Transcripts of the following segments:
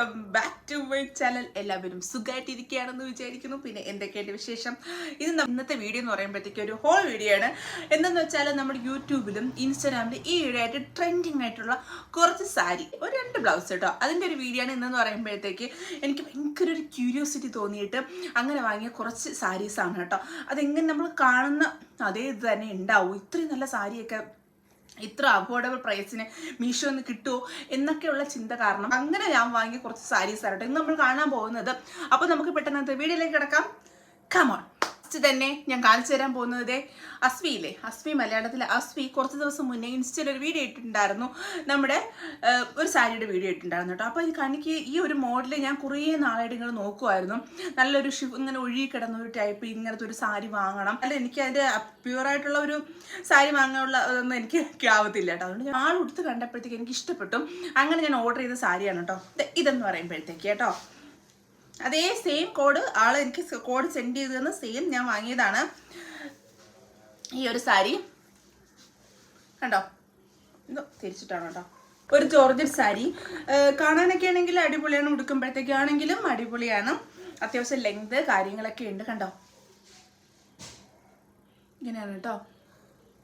Welcome back to my channel. എല്ലാവരും സുഖമായിട്ടിരിക്കുകയാണെന്ന് വിചാരിക്കുന്നു. പിന്നെ എന്തൊക്കെയായിട്ട് വിശേഷം? ഇത് ഇന്നത്തെ വീഡിയോ എന്ന് പറയുമ്പോഴത്തേക്ക് ഒരു ഹോൾ വീഡിയോ ആണ്. എന്തെന്ന് വെച്ചാൽ നമ്മുടെ യൂട്യൂബിലും ഇൻസ്റ്റാഗ്രാമിലും ഈ ഇടയായിട്ട് ട്രെൻഡിങ് ആയിട്ടുള്ള കുറച്ച് സാരി, ഒരു 2 ബ്ലൗസ് കേട്ടോ, അതിൻ്റെ ഒരു വീഡിയോ ആണ് ഇന്നെന്ന് പറയുമ്പോഴത്തേക്ക് എനിക്ക് ഭയങ്കര ഒരു ക്യൂരിയോസിറ്റി തോന്നിയിട്ട് അങ്ങനെ വാങ്ങിയ കുറച്ച് സാരീസാണ് കേട്ടോ. അതെങ്ങനെ നമ്മൾ കാണുന്ന അതേ ഇത് തന്നെ ഉണ്ടാവും. ഇത്രയും നല്ല സാരിയൊക്കെ ഇത്ര അഫോർഡബിൾ പ്രൈസിന് മീഷോന്ന് കിട്ടുമോ എന്നൊക്കെയുള്ള ചിന്ത കാരണം അങ്ങനെ ഞാൻ വാങ്ങിയ കുറച്ച് സാരീസ് ആയിട്ട് ഇന്ന് നമ്മൾ കാണാൻ പോകുന്നത്. അപ്പോൾ നമുക്ക് പെട്ടെന്ന് വീഡിയോയിലേക്ക് കിടക്കാം. കമോൺ. തന്നെ ഞാൻ കാണിച്ചു തരാൻ പോകുന്നത് അസ്വിയില്ലേ, അസ്വി മലയാളത്തിലെ അസ്വി കുറച്ച് ദിവസം മുന്നേ ഇൻസ്റ്റയിൽ ഒരു വീഡിയോ ഇട്ടിട്ടുണ്ടായിരുന്നു. നമ്മുടെ ഒരു സാരിയുടെ വീഡിയോ ഇട്ടിട്ടുണ്ടായിരുന്നു കേട്ടോ. അപ്പോൾ ഇത് കണിക്ക് ഈ ഒരു മോഡൽ ഞാൻ കുറേ നാളായിട്ട് ഇങ്ങനെ നോക്കുമായിരുന്നു. നല്ലൊരു ഇങ്ങനെ ഒഴുകി കിടന്ന ഒരു ടൈപ്പ് ഇങ്ങനത്തെ ഒരു സാരി വാങ്ങണം. അല്ല, എനിക്ക് അതിൻ്റെ പ്യുവറായിട്ടുള്ള ഒരു സാരി വാങ്ങാനുള്ള ഒന്നും എനിക്ക് ആവത്തില്ല കേട്ടോ. അതുകൊണ്ട് ഞാൻ ആളെടുത്ത് കണ്ടപ്പോഴത്തേക്ക് എനിക്ക് ഇഷ്ടപ്പെട്ടു. അങ്ങനെ ഞാൻ ഓർഡർ ചെയ്ത സാരിയാണ് കേട്ടോ ഇതെന്ന് പറയുമ്പോഴത്തേക്ക് കേട്ടോ. അതേ സെയിം കോഡ് ആൾ എനിക്ക് കോഡ് സെൻഡ് ചെയ്തതെന്ന് സെയിം ഞാൻ വാങ്ങിയതാണ്. ഈ ഒരു സാരി കണ്ടോ, ഇത് തിരിച്ചിട്ടാണ് കേട്ടോ. ഒരു ജോർജറ്റ് സാരി, കാണാനൊക്കെ ആണെങ്കിൽ അടിപൊളിയാണ്, ഉടുക്കുമ്പോഴത്തേക്കാണെങ്കിലും അടിപൊളിയാണ്. അത്യാവശ്യം ലെങ്ത് കാര്യങ്ങളൊക്കെ ഉണ്ട് കണ്ടോ. ഇങ്ങനെയാണ് കേട്ടോ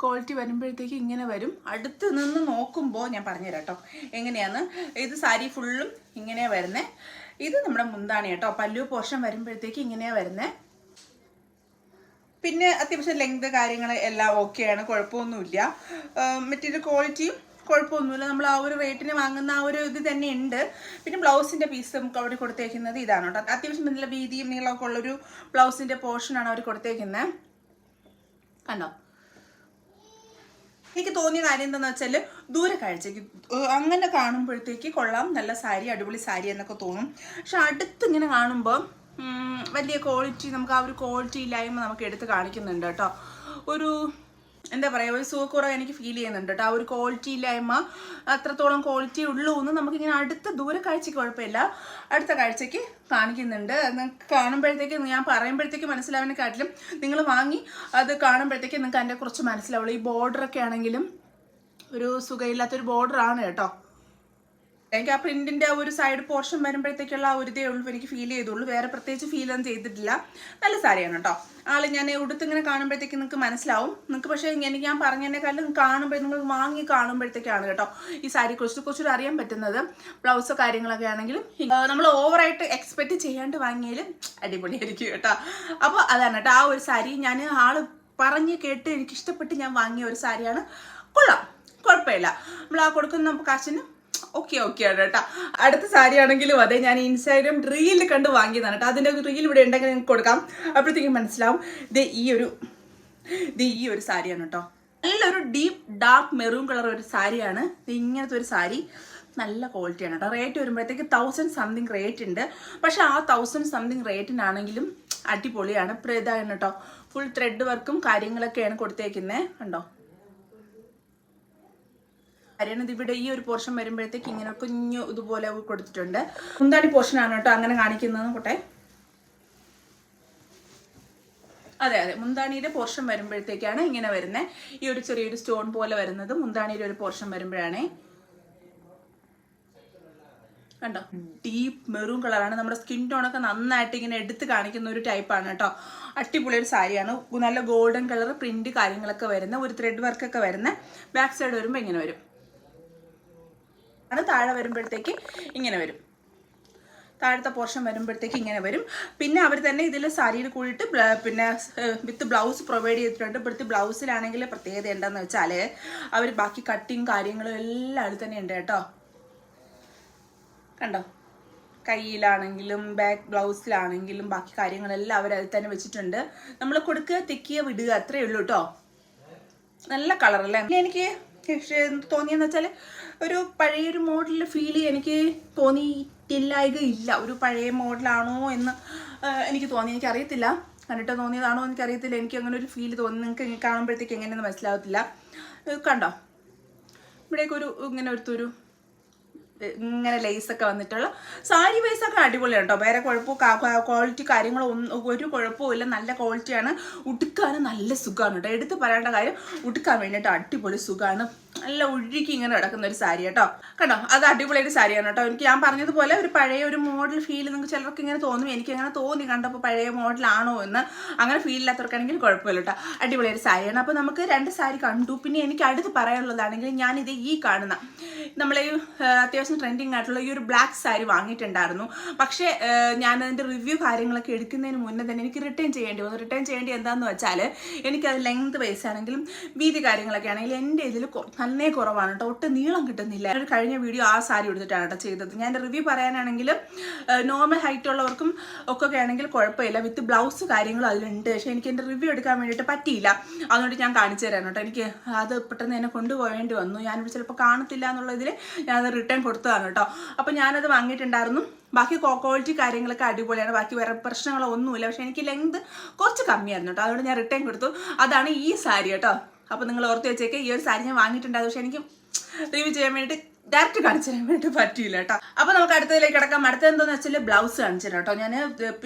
ക്വാളിറ്റി. വരുമ്പോഴത്തേക്ക് ഇങ്ങനെ വരും. അടുത്ത് നിന്ന് നോക്കുമ്പോൾ ഞാൻ പറഞ്ഞുതരാം കേട്ടോ എങ്ങനെയാണ്. ഇത് സാരി ഫുള്ളും ഇങ്ങനെയാണ് വരുന്നത്. ഇത് നമ്മുടെ മുന്താണി കേട്ടോ. പല്ലു പോർഷൻ വരുമ്പോഴത്തേക്ക് ഇങ്ങനെയാണ് വരുന്നത്. പിന്നെ അത്യാവശ്യം ലെങ്ത് കാര്യങ്ങൾ എല്ലാം ഓക്കെയാണ്, കുഴപ്പമൊന്നുമില്ല. മെറ്റീരിയൽ ക്വാളിറ്റിയും കുഴപ്പമൊന്നുമില്ല. നമ്മൾ ആ ഒരു റേറ്റിന് വാങ്ങുന്ന ആ ഒരു ഇത് തന്നെ ഉണ്ട്. പിന്നെ ബ്ലൗസിൻ്റെ പീസ് നമുക്ക് അവിടെ കൊടുത്തേക്കുന്നത് ഇതാണ് കേട്ടോ. അത്യാവശ്യം നല്ല വീതിയും നീളമൊക്കെ ഉള്ളൊരു ബ്ലൗസിൻ്റെ പോർഷനാണ് അവർ കൊടുത്തേക്കുന്നത് കണ്ടോ. എനിക്ക് തോന്നിയ കാര്യം എന്താണെന്ന് വെച്ചാൽ ദൂരെ കാഴ്ചയ്ക്ക് അങ്ങനെ കാണുമ്പോഴത്തേക്ക് കൊള്ളാം, നല്ല സാരി, അടിപൊളി സാരി എന്നൊക്കെ തോന്നും. പക്ഷെ അടുത്തിങ്ങനെ കാണുമ്പോൾ വലിയ ക്വാളിറ്റി, നമുക്ക് ആ ഒരു ക്വാളിറ്റി ഇല്ലായ്മ നമുക്ക് എടുത്ത് കാണിക്കുന്നുണ്ട് കേട്ടോ. ഒരു എന്താ പറയുക, ഒരു സുഖക്കുറവ് എനിക്ക് ഫീൽ ചെയ്യുന്നുണ്ട് കേട്ടോ. ആ ഒരു ക്വാളിറ്റി ഇല്ലായ്മ, അത്രത്തോളം ക്വാളിറ്റി ഉള്ളൂ എന്ന് നമുക്കിങ്ങനെ അടുത്ത ദൂരെ കാഴ്ചയ്ക്ക് കുഴപ്പമില്ല, അടുത്ത കാഴ്ചയ്ക്ക് കാണിക്കുന്നുണ്ട്. നിങ്ങൾക്ക് കാണുമ്പോഴത്തേക്ക് ഞാൻ പറയുമ്പോഴത്തേക്ക് മനസ്സിലാവുന്നതിനെക്കാട്ടിലും നിങ്ങൾ വാങ്ങി അത് കാണുമ്പോഴത്തേക്ക് നിങ്ങൾക്ക് അതിൻ്റെ കുറിച്ച് മനസ്സിലാവുള്ളൂ. ഈ ബോർഡറൊക്കെ ആണെങ്കിലും ഒരു സുഖമില്ലാത്തൊരു ബോർഡറാണ് കേട്ടോ. എനിക്ക് ആ പ്രിന്റിന്റെ ആ ഒരു സൈഡ് പോർഷൻ വരുമ്പോഴത്തേക്കുള്ള ആ ഒരു ഇതേ ഉള്ളൂ എനിക്ക് ഫീൽ ചെയ്തുള്ളൂ. വേറെ പ്രത്യേകിച്ച് ഫീലൊന്നും ചെയ്തിട്ടില്ല. നല്ല സാരിയാണ് കേട്ടോ. ആൾ ഞാൻ ഉടുത്തിങ്ങനെ കാണുമ്പോഴത്തേക്ക് നിങ്ങൾക്ക് മനസ്സിലാവും. നിങ്ങൾക്ക് പക്ഷേ എനിക്ക് ഞാൻ പറഞ്ഞതിനേക്കാളും കാണുമ്പോൾ നിങ്ങൾ വാങ്ങി കാണുമ്പോഴത്തേക്കാണ് കേട്ടോ ഈ സാരി കുറച്ചൊരു അറിയാൻ പറ്റുന്നത്. ബ്ലൗസോ കാര്യങ്ങളൊക്കെ ആണെങ്കിലും നമ്മൾ ഓവറായിട്ട് എക്സ്പെക്റ്റ് ചെയ്യാണ്ട് വാങ്ങിയാലും അടിപൊളിയായിരിക്കും കേട്ടോ. അപ്പോൾ അതാണ് കേട്ടോ ആ ഒരു സാരി. ഞാൻ ആൾ പറഞ്ഞ് കേട്ട് എനിക്ക് ഇഷ്ടപ്പെട്ട് ഞാൻ വാങ്ങിയ ഒരു സാരിയാണ്. കൊള്ളാം, കുഴപ്പമില്ല. നമ്മൾ ആ കൊടുക്കുന്ന കാശിന് ഓക്കെ ആണ് കേട്ടോ. അടുത്ത സാരി ആണെങ്കിലും അതെ, ഞാൻ ഇൻസ്റ്റാഗ്രാം റീലിൽ കണ്ട് വാങ്ങിയതാണ് കേട്ടോ. അതിൻ്റെ റീൽ ഇവിടെ ഉണ്ടെങ്കിൽ നിങ്ങൾക്ക് കൊടുക്കാം, അപ്പോഴത്തേക്കും മനസ്സിലാവും. ഈ ഒരു സാരിയാണ് കേട്ടോ. നല്ലൊരു ഡീപ്പ് ഡാർക്ക് മെറൂൺ കളർ ഒരു സാരിയാണ്. ഇങ്ങനത്തെ ഒരു സാരി നല്ല ക്വാളിറ്റിയാണ് കേട്ടോ. റേറ്റ് വരുമ്പോഴത്തേക്ക് 1000 സംതിങ് റേറ്റ് ഉണ്ട്. പക്ഷെ ആ 1000 സംതിങ് റേറ്റിനാണെങ്കിലും അടിപൊളിയാണ്. ഇതാണ് കേട്ടോ, ഫുൾ ത്രെഡ് വർക്കും കാര്യങ്ങളൊക്കെയാണ് കൊടുത്തേക്കുന്നത് കണ്ടോ. ഹരിയാണത് ഇവിടെ ഈ ഒരു പോർഷൻ വരുമ്പോഴത്തേക്ക് ഇങ്ങനെ കുഞ്ഞു ഇതുപോലെ കൊടുത്തിട്ടുണ്ട്. മുന്താണി പോർഷനാണ് കേട്ടോ അങ്ങനെ കാണിക്കുന്നത് കൊട്ടെ. അതെ, മുന്താണിയുടെ പോർഷൻ വരുമ്പോഴത്തേക്കാണ് ഇങ്ങനെ വരുന്നത്. ഈ ഒരു ചെറിയൊരു സ്റ്റോൺ പോലെ വരുന്നത് മുന്താണിയുടെ ഒരു പോർഷൻ വരുമ്പോഴാണേ കണ്ടോ. ഡീപ്പ് മെറൂൺ കളറാണ്. നമ്മുടെ സ്കിൻ ടോണൊക്കെ നന്നായിട്ട് ഇങ്ങനെ എടുത്ത് കാണിക്കുന്ന ഒരു ടൈപ്പാണ് കേട്ടോ. അടിപൊളി ഒരു സാരിയാണ്. നല്ല ഗോൾഡൻ കളർ പ്രിന്റ് കാര്യങ്ങളൊക്കെ വരുന്ന ഒരു ത്രെഡ് വർക്കൊക്കെ വരുന്ന. ബാക്ക് സൈഡ് വരുമ്പോൾ ഇങ്ങനെ വരും. താഴെ വരുമ്പോഴത്തേക്ക് ഇങ്ങനെ വരും. താഴത്തെ പോർഷൻ വരുമ്പോഴത്തേക്ക് ഇങ്ങനെ വരും. പിന്നെ അവർ തന്നെ ഇതിൽ സാരിയിൽ കൂടിയിട്ട് പിന്നെ വിത്ത് ബ്ലൗസ് പ്രൊവൈഡ് ചെയ്തിട്ടുണ്ട്. ഇപ്പോഴത്തെ ബ്ലൗസിലാണെങ്കിൽ പ്രത്യേകത എന്താണെന്ന് വെച്ചാൽ അവർ ബാക്കി കട്ടിങ് കാര്യങ്ങളും എല്ലാം അതിൽ തന്നെ ഉണ്ട് കേട്ടോ. കണ്ടോ, കയ്യിലാണെങ്കിലും ബാക്ക് ബ്ലൗസിലാണെങ്കിലും ബാക്കി കാര്യങ്ങളെല്ലാം അവർ അതിൽ തന്നെ വെച്ചിട്ടുണ്ട്. നമ്മൾ കൊടുക്കുക, തിക്കുക, വിടുക, അത്രയേ ഉള്ളൂ കേട്ടോ. നല്ല കളറല്ലേ. എനിക്ക് തോന്നിയെന്ന് വെച്ചാൽ ഒരു പഴയൊരു മോഡലിൽ ഫീൽ എനിക്ക് തോന്നിയിട്ടില്ല. ഒരു പഴയ മോഡലാണോ എന്ന് എനിക്ക് തോന്നി. എനിക്കറിയത്തില്ല, കണ്ടിട്ട് തോന്നിയതാണോ എനിക്കറിയത്തില്ല. എനിക്ക് അങ്ങനെ ഒരു ഫീൽ തോന്നി. നിങ്ങൾക്ക് കാണുമ്പോഴത്തേക്ക് എങ്ങനെയെന്ന് മനസ്സിലാവത്തില്ല. കണ്ടോ, ഇവിടേക്ക് ഇങ്ങനെ ഒരു ഇങ്ങനെ ലേസൊക്കെ വന്നിട്ടുള്ള സാരി വൈസൊക്കെ അടിപൊളിയാണ് കേട്ടോ. വേറെ ക്വാളിറ്റി കാര്യങ്ങളോ ഒരു കുഴപ്പമില്ല, നല്ല ക്വാളിറ്റിയാണ്. ഉടുക്കാനും നല്ല സുഖമാണ് കേട്ടോ. എടുത്ത് പറയേണ്ട കാര്യം, ഉടുക്കാൻ വേണ്ടിയിട്ട് അടിപൊളി സുഖമാണ്. നല്ല ഒഴുകി ഇങ്ങനെ കിടക്കുന്ന ഒരു സാരി കേട്ടോ. കണ്ടോ, അത് അടിപൊളിയൊരു സാരിയാണ് കേട്ടോ. എനിക്ക് ഞാൻ പറഞ്ഞതുപോലെ ഒരു പഴയ ഒരു മോഡൽ ഫീൽ നിങ്ങൾക്ക് ചിലർക്ക് ഇങ്ങനെ തോന്നും. എനിക്ക് അങ്ങനെ തോന്നി കണ്ടപ്പോൾ പഴയ മോഡലാണോ എന്ന്. അങ്ങനെ ഫീൽ ഇല്ലാത്തവർക്കാണെങ്കിൽ കുഴപ്പമില്ല കേട്ടോ. അടിപൊളിയൊരു സാരിയാണ്. അപ്പോൾ നമുക്ക് 2 സാരി കണ്ടു. പിന്നെ എനിക്ക് അടുത്ത് പറയാനുള്ളതാണെങ്കിൽ ഞാനിത് ഈ കാണുന്ന നമ്മളെ അത്യാവശ്യം ട്രെൻഡിങ് ആയിട്ടുള്ള ഈ ഒരു ബ്ലാക്ക് സാരി വാങ്ങിയിട്ടുണ്ടായിരുന്നു. പക്ഷേ ഞാനതിൻ്റെ റിവ്യൂ കാര്യങ്ങളൊക്കെ എടുക്കുന്നതിന് മുന്നേ തന്നെ എനിക്ക് റിട്ടേൺ ചെയ്യേണ്ടി വന്നു. റിട്ടേൺ ചെയ്യേണ്ടി എന്താണെന്ന് വെച്ചാൽ എനിക്കത് ലെങ്ത് വൈസ് ആണെങ്കിലും വീതി കാര്യങ്ങളൊക്കെ ആണെങ്കിലും എൻ്റെ ഇതിൽ നന്നേ കുറവാണ് കേട്ടോ. ഒട്ടും നീളം കിട്ടുന്നില്ല. ഒരു കഴിഞ്ഞ വീഡിയോ ആ സാരി എടുത്തിട്ടാണ് കേട്ടോ ചെയ്തത്. ഞാൻ റിവ്യൂ പറയാനാണെങ്കിൽ നോർമൽ ഹൈറ്റ് ഉള്ളവർക്കും ഒക്കെ ആണെങ്കിൽ കുഴപ്പമില്ല, വിത്ത് ബ്ലൗസ് കാര്യങ്ങളും അതിലുണ്ട്. പക്ഷേ എനിക്ക് എൻ്റെ റിവ്യൂ എടുക്കാൻ വേണ്ടിയിട്ട് പറ്റിയില്ല. അതുകൊണ്ട് ഞാൻ കാണിച്ചു തരാം കേട്ടോ. എനിക്ക് അത് പെട്ടെന്ന് എന്നെ കൊണ്ടുപോകേണ്ടി വന്നു. ഞാനിവിടെ ചിലപ്പോൾ കാണത്തില്ല എന്നുള്ളതിൽ ഞാനത് റിട്ടേൺ കൊടുത്തതാണ് കേട്ടോ. അപ്പോൾ ഞാനത് വാങ്ങിയിട്ടുണ്ടായിരുന്നു. ബാക്കി ക്വാളിറ്റി കാര്യങ്ങളൊക്കെ അടിപൊളിയാണ്, ബാക്കി വേറെ പ്രശ്നങ്ങളോ ഒന്നുമില്ല. പക്ഷേ എനിക്ക് ലെങ്ത് കുറച്ച് കമ്മിയായിരുന്നു കേട്ടോ. അതുകൊണ്ട് ഞാൻ റിട്ടേൺ കൊടുത്തു. അതാണ് ഈ സാരി കേട്ടോ. അപ്പോൾ നിങ്ങൾ ഓർത്ത് വെച്ചേക്ക്, ഈ ഒരു സാരി ഞാൻ വാങ്ങിയിട്ടുണ്ടായിരുന്നു. പക്ഷേ എനിക്ക് റിവ്യൂ ചെയ്യാൻ വേണ്ടിയിട്ട് ഡയറക്റ്റ് കാണിച്ചു തരാൻ വേണ്ടി പറ്റിയില്ല കേട്ടോ. അപ്പോൾ നമുക്ക് അടുത്തതിലേക്ക് കിടക്കാം. അടുത്തത് എന്താണെന്ന് വെച്ചാൽ ബ്ലൗസ് കാണിച്ചു തരാം കേട്ടോ. ഞാൻ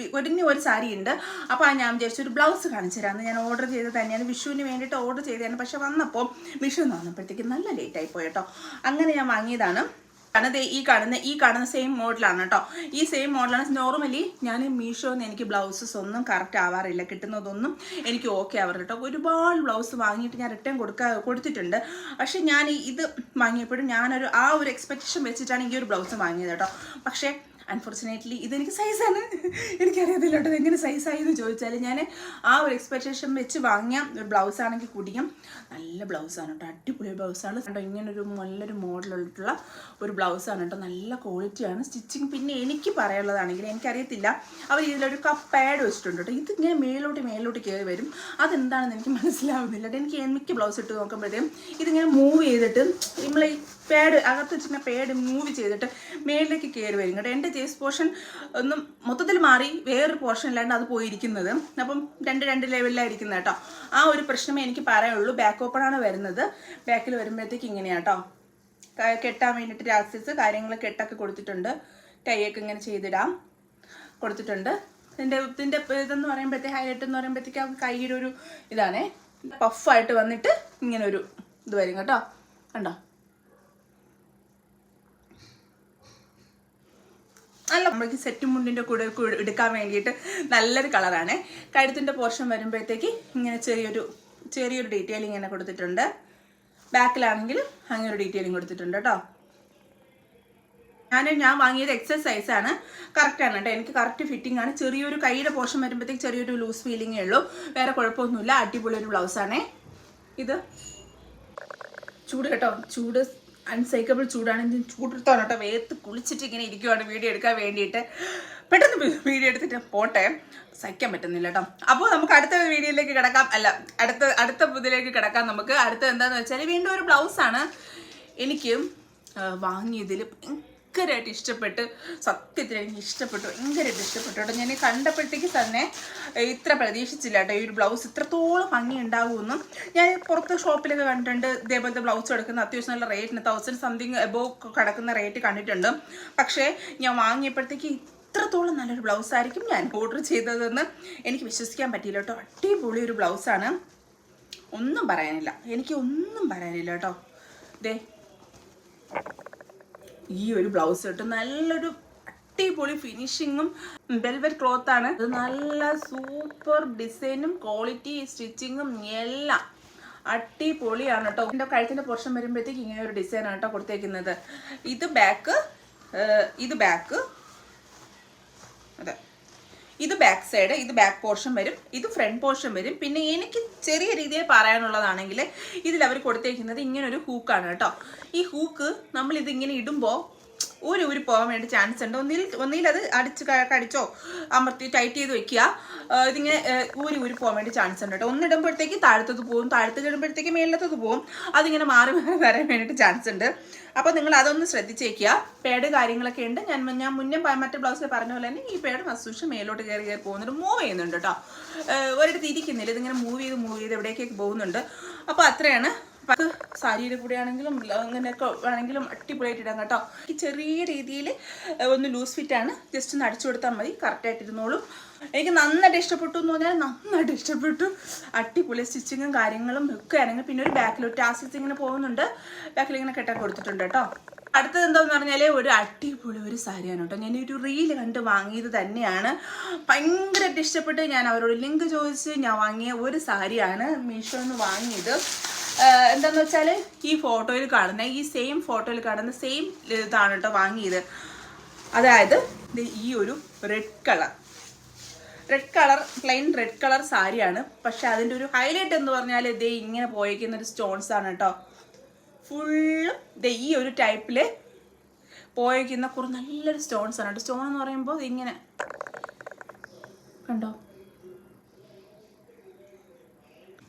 ഒരു സാരി ഉണ്ട്. അപ്പോൾ ഞാൻ വിചാരിച്ചു ഒരു ബ്ലൗസ് കാണിച്ചു തരാം. ഞാൻ ഓർഡർ ചെയ്ത് തന്നെയാണ്, വിഷുവിന് വേണ്ടിയിട്ട് ഓർഡർ ചെയ്തതാണ്. പക്ഷെ വന്നപ്പോൾ വിഷു വന്നപ്പോഴത്തേക്ക് നല്ല ലേറ്റായി പോയി കേട്ടോ. അങ്ങനെ ഞാൻ വാങ്ങിയതാണ്. ഈ കാണുന്ന സെയിം മോഡലാണ് കേട്ടോ. ഈ സെയിം മോഡലാണ്. നോർമലി ഞാൻ മീഷോന്ന് എനിക്ക് ബ്ലൗസസ് ഒന്നും കറക്റ്റ് ആവാറില്ല, കിട്ടുന്നതൊന്നും എനിക്ക് ഓക്കെ ആവാറില്ല കേട്ടോ. ഒരുപാട് ബ്ലൗസ് വാങ്ങിയിട്ട് ഞാൻ റിട്ടേൺ കൊടുത്തിട്ടുണ്ട്. പക്ഷെ ഞാൻ ഇത് വാങ്ങിയപ്പോഴും ഞാനൊരു ആ ഒരു എക്സ്പെക്റ്റേഷൻ വെച്ചിട്ടാണ് ഈ ഒരു ബ്ലൗസ് വാങ്ങിയത് കേട്ടോ. പക്ഷേ അൺഫോർച്ചുനേറ്റ്ലി ഇതെനിക്ക് സൈസാണ്. എനിക്കറിയത്തില്ല കേട്ടോ എങ്ങനെ സൈസായി എന്ന് ചോദിച്ചാൽ. ഞാൻ ആ ഒരു എക്സ്പെക്റ്റേഷൻ വെച്ച് വാങ്ങിയ ഒരു ബ്ലൗസ് ആണെങ്കിൽ കൂടിയും നല്ല ബ്ലൗസാണ് കേട്ടോ. അടിപൊളി ബ്ലൗസാണ് കേട്ടോ. ഇങ്ങനൊരു നല്ലൊരു മോഡലുള്ള ഒരു ബ്ലൗസാണ് കേട്ടോ. നല്ല ക്വാളിറ്റിയാണ്. സ്റ്റിച്ചിങ് പിന്നെ എനിക്ക് പറയാനുള്ളതാണെങ്കിൽ എനിക്കറിയത്തില്ല, അവർ ഇതിലൊരു പാഡ് വെച്ചിട്ടുണ്ട് കേട്ടോ. ഇതിങ്ങനെ മേലോട്ട് കയറി വരും. അതെന്താണെന്ന് എനിക്ക് മനസ്സിലാവുന്നില്ല കേട്ടോ. എനിക്ക് മിക്ക ബ്ലൗസ് ഇട്ട് നോക്കുമ്പോഴത്തേക്കും ഇതിങ്ങനെ മൂവ് ചെയ്തിട്ട് നമ്മളെ ഈ പാഡ് അകത്ത് വെച്ചിങ്ങനെ പാഡ് മൂവ് ചെയ്തിട്ട് മേളിലേക്ക് കയറി വരും കേട്ടോ. എൻ്റെ ചേസ്റ്റ് പോർഷൻ ഒന്നും മൊത്തത്തിൽ മാറി വേറൊരു പോർഷൻ അല്ലാണ്ട് അത് പോയിരിക്കുന്നത്. അപ്പം രണ്ട് ലെവലിലായിരിക്കുന്നത് കേട്ടോ. ആ ഒരു പ്രശ്നമേ എനിക്ക് പറയാനുള്ളൂ. ബാക്ക് ഓപ്പണാണ് വരുന്നത്. ബാക്കിൽ വരുമ്പോഴത്തേക്ക് ഇങ്ങനെയാണ് കേട്ടോ. കെട്ടാൻ വേണ്ടിയിട്ട് രാക്സിസ് കാര്യങ്ങൾ കെട്ടൊക്കെ കൊടുത്തിട്ടുണ്ട്. ടൈയൊക്കെ ഇങ്ങനെ ചെയ്തിടാം കൊടുത്തിട്ടുണ്ട്. ഇതിൻ്റെ ഇതെന്ന് പറയുമ്പോഴത്തേക്ക് ഹൈലൈറ്റ് എന്ന് പറയുമ്പോഴത്തേക്ക് ആ കയ്യുടെ ഒരു ഇതാണേ, പഫായിട്ട് വന്നിട്ട് ഇങ്ങനെ ഒരു ഇത് വരും കേട്ടോ. കണ്ടോ, നല്ല നമ്മൾക്ക് സെറ്റ് മുണ്ടിൻ്റെ കൂടെ എടുക്കാൻ വേണ്ടിയിട്ട് നല്ലൊരു കളറാണ്. കഴുത്തിൻ്റെ പോർഷൻ വരുമ്പോഴത്തേക്ക് ഇങ്ങനെ ചെറിയൊരു ഡീറ്റെയിലിംഗ് ഇങ്ങനെ കൊടുത്തിട്ടുണ്ട്. ബാക്കിലാണെങ്കിൽ അങ്ങനെ ഒരു ഡീറ്റെയിലിംഗ് കൊടുത്തിട്ടുണ്ട് കേട്ടോ. ഞാൻ വാങ്ങിയത് എക്സൽ സൈസാണ്. കറക്റ്റാണ് കേട്ടോ. എനിക്ക് കറക്റ്റ് ഫിറ്റിംഗ് ആണ്. ചെറിയൊരു കൈയുടെ പോർഷൻ വരുമ്പോഴത്തേക്ക് ചെറിയൊരു ലൂസ് ഫീലിങ്ങേ ഉള്ളൂ. വേറെ കുഴപ്പമൊന്നുമില്ല. അടിപൊളി ഒരു ബ്ലൗസാണേ ഇത്. ചൂട് കേട്ടോ, ചൂട് അൺസൈക്കബിൾ ചൂടാണ്. ചൂടെടുത്താണ് കേട്ടോ. വേർത്ത് കുളിച്ചിട്ട് ഇങ്ങനെ ഇരിക്കുവാണ് വീഡിയോ എടുക്കാൻ വേണ്ടിയിട്ട്. പെട്ടെന്ന് വീഡിയോ എടുത്തിട്ട് പോട്ടെ, സഹിക്കാൻ പറ്റുന്നില്ല കേട്ടോ. അപ്പോൾ നമുക്ക് അടുത്ത വീഡിയോയിലേക്ക് കിടക്കാം. അല്ല, അടുത്ത ഇതിലേക്ക് കിടക്കാം. നമുക്ക് അടുത്തത് എന്താണെന്ന് വെച്ചാൽ വീണ്ടും ഒരു ബ്ലൗസാണ്. എനിക്ക് വാങ്ങിയതിൽ ഭയങ്കരമായിട്ട് ഇഷ്ടപ്പെട്ട്, സത്യത്തിൽ എനിക്ക് ഇഷ്ടപ്പെട്ടു, ഭയങ്കരമായിട്ട് ഇഷ്ടപ്പെട്ടു കേട്ടോ. ഞാൻ കണ്ടപ്പോഴത്തേക്ക് തന്നെ ഇത്ര പ്രതീക്ഷിച്ചില്ല കേട്ടോ. ഈ ഒരു ബ്ലൗസ് ഇത്രത്തോളം ഭംഗി ഉണ്ടാകുമെന്നും. ഞാൻ പുറത്ത് ഷോപ്പിലൊക്കെ കണ്ടിട്ടുണ്ട് ഇതേപോലത്തെ ബ്ലൗസ് എടുക്കുന്ന അത്യാവശ്യം നല്ല റേറ്റിന് 1000 സംതിങ് എബോവ് കിടക്കുന്ന റേറ്റ് കണ്ടിട്ടുണ്ട്. പക്ഷേ ഞാൻ വാങ്ങിയപ്പോഴത്തേക്ക് ഇത്രത്തോളം നല്ലൊരു ബ്ലൗസായിരിക്കും ഞാൻ ഓർഡർ ചെയ്തതെന്ന് എനിക്ക് വിശ്വസിക്കാൻ പറ്റിയില്ല കേട്ടോ. അടിപൊളി ഒരു ബ്ലൗസാണ്. ഒന്നും പറയാനില്ല, എനിക്ക് ഒന്നും പറയാനില്ല കേട്ടോ. ദേ ഈ ഒരു ബ്ലൗസ് കേട്ടോ, നല്ലൊരു അടിപൊളി ഫിനിഷിങ്ങും വെൽവെറ്റ് ക്ലോത്ത് ആണ്. ഇത് നല്ല സൂപ്പർ ഡിസൈനും ക്വാളിറ്റി സ്റ്റിച്ചിങ്ങും എല്ലാം അടിപൊളിയാണ് കേട്ടോ. എൻ്റെ കഴുത്തിൻ്റെ പോർഷൻ വരുമ്പോഴത്തേക്ക് ഇങ്ങനെ ഒരു ഡിസൈനാണ് കേട്ടോ കൊടുത്തേക്കുന്നത്. ഇത് ബാക്ക്, അതെ, ഇത് ബാക്ക് സൈഡ്, ഇത് ബാക്ക് പോർഷൻ വരും, ഇത് ഫ്രണ്ട് പോർഷൻ വരും. പിന്നെ എനിക്ക് ചെറിയ രീതിയിൽ പറയാനുള്ളതാണെങ്കിൽ ഇതിൽ അവർ കൊടുത്തേക്കുന്നത് ഇങ്ങനൊരു ഹൂക്കാണ് കേട്ടോ. ഈ ഹൂക്ക് നമ്മൾ ഇതിങ്ങനെ ഇടുമ്പോൾ ഊരി പോകാൻ വേണ്ടി ചാൻസ് ഉണ്ട്. ഒന്നിൽ അത് കടിച്ചോ അമർത്തി ടൈറ്റ് ചെയ്ത് വെക്കുക. ഇതിങ്ങനെ ഊരി പോകാൻ വേണ്ടി ചാൻസ് ഉണ്ട് കേട്ടോ. ഒന്നിടുമ്പോഴത്തേക്ക് താഴത്തത് പോകും, താഴത്ത് ഇടുമ്പോഴത്തേക്ക് മേലത്തത് പോകും. അതിങ്ങനെ മാറി വരാൻ വേണ്ടിയിട്ട് ചാൻസ് ഉണ്ട്. അപ്പോൾ നിങ്ങൾ അതൊന്ന് ശ്രദ്ധിച്ചേക്കുക. പേഡ് കാര്യങ്ങളൊക്കെ ഉണ്ട്. ഞാൻ മുന്നേ മറ്റേ ബ്ലൗസിൽ പറഞ്ഞ പോലെ തന്നെ ഈ പേഡ് മസ്സൂഷ് മേലോട്ട് കയറി പോകുന്നുണ്ട്, മൂവ് ചെയ്യുന്നുണ്ട് കേട്ടോ. ഒരിടത്ത് ഇരിക്കുന്നില്ല, ഇതിങ്ങനെ മൂവ് ചെയ്ത് എവിടേക്കൊക്കെ പോകുന്നുണ്ട്. അപ്പോൾ അത്രയാണ് അപ്പം അത് സാരിയുടെ കൂടെ ആണെങ്കിലും അങ്ങനെയൊക്കെ വേണമെങ്കിലും അടിപൊളിയായിട്ട് ഇടാം കേട്ടോ. ഈ ചെറിയ രീതിയിൽ ഒന്ന് ലൂസ് ഫിറ്റാണ്, ജസ്റ്റ് ഒന്ന് അടിച്ചു കൊടുത്താൽ മതി, കറക്റ്റായിട്ടിരുന്നോളും. എനിക്ക് നന്നായിട്ട് ഇഷ്ടപ്പെട്ടു എന്ന് പറഞ്ഞാൽ നന്നായിട്ട് ഇഷ്ടപ്പെട്ടു. അടിപൊളി സ്റ്റിച്ചിങ്ങും കാര്യങ്ങളും ഒക്കെ ആണെങ്കിൽ പിന്നെ ഒരു ബാക്കിലോട്ട് ആ സ്റ്റിച്ചിങ്ങിന് പോകുന്നുണ്ട്, ബാക്കിൽ ഇങ്ങനെ കെട്ടാൻ കൊടുത്തിട്ടുണ്ട് കേട്ടോ. അടുത്തത് എന്താന്ന് പറഞ്ഞാൽ ഒരു അടിപൊളി ഒരു സാരിയാണ് കേട്ടോ. ഞാൻ ഒരു റീല് കണ്ട് വാങ്ങിയത് തന്നെയാണ്, ഭയങ്കരമായിട്ട് ഇഷ്ടപ്പെട്ട് ഞാൻ അവരോട് ലിങ്ക് ചോദിച്ച് ഞാൻ വാങ്ങിയ ഒരു സാരിയാണ് മീഷോന്ന് വാങ്ങിയത്. എന്താണെന്ന് വെച്ചാൽ ഈ ഫോട്ടോയിൽ കാണുന്ന ഈ സെയിം ഫോട്ടോയിൽ കാണുന്ന സെയിം ഇതാണ് കേട്ടോ വാങ്ങിയത്. അതായത് ഈ ഒരു red colour plain red colour സാരിയാണ്. പക്ഷെ അതിൻ്റെ ഒരു ഹൈലൈറ്റ് എന്ന് പറഞ്ഞാൽ ഇതേ ഇങ്ങനെ പോയിരിക്കുന്ന ഒരു സ്റ്റോൺസ് ആണ് കേട്ടോ. ഫുള്ളും ഈ ഒരു ടൈപ്പിൽ പോയിരിക്കുന്ന കുറേ നല്ലൊരു സ്റ്റോൺസ് ആണ് കേട്ടോ. സ്റ്റോൺ എന്ന് പറയുമ്പോൾ ഇങ്ങനെ കണ്ടോ,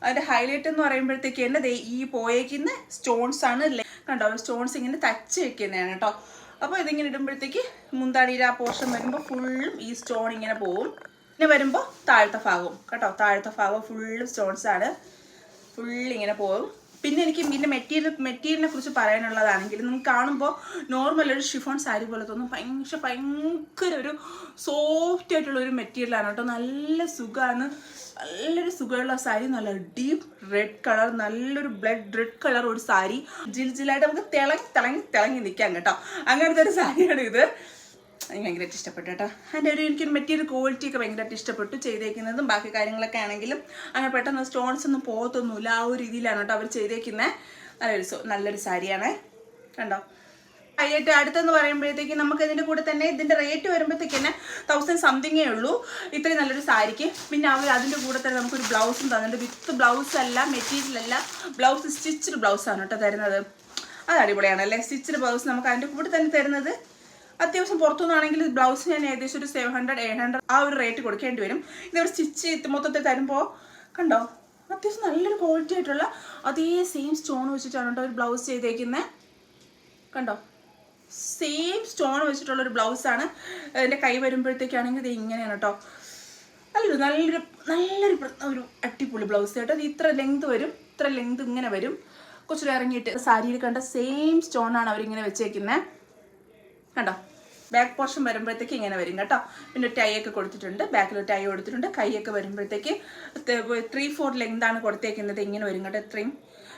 അതിൻ്റെ ഹൈലൈറ്റ് എന്ന് പറയുമ്പോഴത്തേക്ക് തന്നെ ഈ പോയേക്കുന്ന സ്റ്റോൺസ് ആണ് കണ്ടോ. സ്റ്റോൺസ് ഇങ്ങനെ തച്ച് വെക്കുന്നതാണ് കേട്ടോ. അപ്പോൾ ഇതിങ്ങനെ ഇടുമ്പോഴത്തേക്ക് മുന്താടിയുടെ ആ പോർഷൻ വരുമ്പോൾ ഫുള്ളും ഈ സ്റ്റോൺ ഇങ്ങനെ പോവും. പിന്നെ വരുമ്പോൾ താഴത്തെ ഭാഗവും കേട്ടോ, താഴത്തെ ഭാഗവും ഫുള്ളും സ്റ്റോൺസ് ആണ്, ഫുള്ളിങ്ങനെ പോകും. പിന്നെ എനിക്ക് ഇതിൻ്റെ മെറ്റീരിയലിനെ കുറിച്ച് പറയാനുള്ളതാണെങ്കിൽ നമുക്ക് കാണുമ്പോൾ നോർമൽ ഒരു ഷിഫോൺ സാരി പോലെ തോന്നും, ഭയങ്കര ഒരു സോഫ്റ്റ് ആയിട്ടുള്ള ഒരു മെറ്റീരിയലാണ് കേട്ടോ. നല്ല സുഖമാണ്, നല്ലൊരു സുഖമുള്ള സാരി, നല്ല ഡീപ്പ് റെഡ് കളർ, നല്ലൊരു ബ്ലഡ് റെഡ് കളർ ഒരു സാരി, ജിലായിട്ട് നമുക്ക് തിളങ്ങി നിൽക്കാം കേട്ടോ. അങ്ങനത്തെ ഒരു സാരിയാണ് ഇത്. എനിക്ക് ഭയങ്കരമായിട്ട് ഇഷ്ടപ്പെട്ടു കേട്ടോ. അതിൻ്റെ എനിക്ക് മെറ്റീരിയൽ ക്വാളിറ്റി ഒക്കെ ഭയങ്കരമായിട്ട് ഇഷ്ടപ്പെട്ടു. ചെയ്തേക്കുന്നതും ബാക്കി കാര്യങ്ങളൊക്കെ ആണെങ്കിലും അങ്ങനെ പെട്ടെന്ന് സ്റ്റോൺസ് ഒന്നും പോകത്തൊന്നുമില്ല, ആ ഒരു രീതിയിലാണ് കേട്ടോ അവർ ചെയ്തേക്കുന്നത്. നല്ലൊരു സാരിയാണ് കണ്ടോ. ആയിട്ട് അടുത്തെന്ന് പറയുമ്പോഴത്തേക്ക് നമുക്ക് ഇതിൻ്റെ കൂടെ തന്നെ ഇതിൻ്റെ റേറ്റ് വരുമ്പോഴത്തേക്ക് തന്നെ 1000 സംതിങ്ങേ ഉള്ളൂ ഇത്രയും നല്ലൊരു സാരിക്ക്. പിന്നെ അവർ അതിൻ്റെ കൂടെ തന്നെ നമുക്കൊരു ബ്ലൗസും തന്നിട്ടുണ്ട്. വിത്ത് ബ്ലൗസ് അല്ല, മെറ്റീരിയലല്ല, ബ്ലൗസ് സ്റ്റിച്ച്ഡ് ബ്ലൗസാണ് കേട്ടോ തരുന്നത്. അത് അടിപൊളിയാണല്ലേ, സ്റ്റിച്ച്ഡ് ബ്ലൗസ് നമുക്ക് അതിൻ്റെ കൂടെ തന്നെ തരുന്നത്. അത്യാവശ്യം പുറത്തുനിന്നാണെങ്കിൽ ബ്ലൗസ് ഞാൻ ഏകദേശം ഒരു 700-800 ആ ഒരു റേറ്റ് കൊടുക്കേണ്ടി വരും. ഇതൊരു സ്റ്റിച്ച് മൊത്തത്തിൽ തരുമ്പോൾ കണ്ടോ അത്യാവശ്യം നല്ലൊരു ക്വാളിറ്റി ആയിട്ടുള്ള അതേ സെയിം സ്റ്റോൺ വെച്ചിട്ടാണ് കേട്ടോ ഒരു ബ്ലൗസ് ചെയ്തേക്കുന്നത്. കണ്ടോ, സെയിം സ്റ്റോൺ വെച്ചിട്ടുള്ളൊരു ബ്ലൗസാണ്. എൻ്റെ കൈ വരുമ്പോഴത്തേക്കാണെങ്കിൽ ഇത് ഇങ്ങനെയാണ് കേട്ടോ. നല്ലൊരു ഒരു അടിപൊളി ബ്ലൗസ് കേട്ടോ. ഇത് ഇത്ര ലെങ്ത് വരും, ഇത്ര ലെങ്ത് ഇങ്ങനെ വരും, കുറച്ചുകൂടെ ഇറങ്ങിയിട്ട് സാരിയിൽ കണ്ട സെയിം സ്റ്റോണാണ് അവരിങ്ങനെ വെച്ചേക്കുന്നത് കണ്ടോ. ബാക്ക് പോർഷൻ വരുമ്പോഴത്തേക്ക് ഇങ്ങനെ വരും കേട്ടോ. പിന്നെ ടൈ ഒക്കെ കൊടുത്തിട്ടുണ്ട്, ബാക്കിൽ ടൈ കൊടുത്തിട്ടുണ്ട്. കൈയൊക്കെ വരുമ്പോഴത്തേക്ക് 3/4 ലെങ്താണ് കൊടുത്തേക്കുന്നത്, ഇങ്ങനെ വരും കേട്ടോ ഇത്രയും.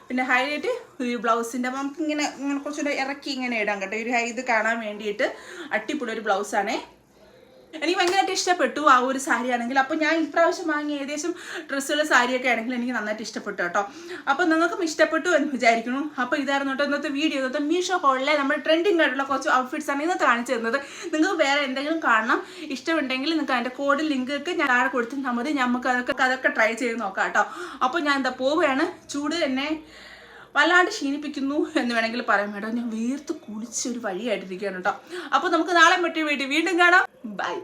പിന്നെ ഹൈലൈറ്റ് ഈ ബ്ലൗസിൻ്റെ നമുക്ക് ഇങ്ങനെ കുറച്ചുകൂടെ ഇറക്കി ഇങ്ങനെ ഇടാം കേട്ടോ. ഒരു ഇത് കാണാൻ വേണ്ടിയിട്ട് അടിപൊളി ഒരു ബ്ലൗസാണേ. എനിക്ക് ഭയങ്കരമായിട്ട് ഇഷ്ടപ്പെട്ടു ആ ഒരു സാരി ആണെങ്കിൽ. അപ്പോൾ ഞാൻ ഇപ്രാവശ്യം വാങ്ങിയ ഏകദേശം ഡ്രസ്സുള്ള സാരിയൊക്കെ ആണെങ്കിൽ എനിക്ക് നന്നായിട്ട് ഇഷ്ടപ്പെട്ടു കേട്ടോ. അപ്പോൾ നിങ്ങൾക്കും ഇഷ്ടപ്പെട്ടു എന്ന് വിചാരിക്കുന്നു. അപ്പോൾ ഇതായിരുന്നു കേട്ടോ ഇന്നത്തെ വീഡിയോ. ഇന്നത്തെ മീഷോ ഹോളിലെ നമ്മുടെ ട്രെൻഡിങ് ആയിട്ടുള്ള കുറച്ച് ഔട്ട്ഫിറ്റ്സ് ആണ് ഇന്നത്തെ കാണിച്ചു തരുന്നത്. നിങ്ങൾക്ക് വേറെ എന്തെങ്കിലും കാണണം ഇഷ്ടമുണ്ടെങ്കിൽ നിങ്ങൾക്ക് അതിൻ്റെ കോഡ് ലിങ്ക് ഒക്കെ ഞാൻ താഴെ കൊടുത്തിട്ടാൽ മതി, നമുക്ക് അതൊക്കെ ട്രൈ ചെയ്ത് നോക്കാം കേട്ടോ. അപ്പോൾ ഞാൻ എന്താ പോവുകയാണ്, ചൂട് എന്നെ വല്ലാണ്ട് ക്ഷീണിപ്പിക്കുന്നു എന്ന് വേണമെങ്കിൽ പറയാം കേട്ടോ. ഞാൻ വീർത്ത് കുളിച്ചൊരു വഴിയായിട്ടിരിക്കുകയാണ് കേട്ടോ. അപ്പോൾ നമുക്ക് നാളെ മറ്റൊരു വീഡിയോ വീണ്ടും കാണാം. ബൈ.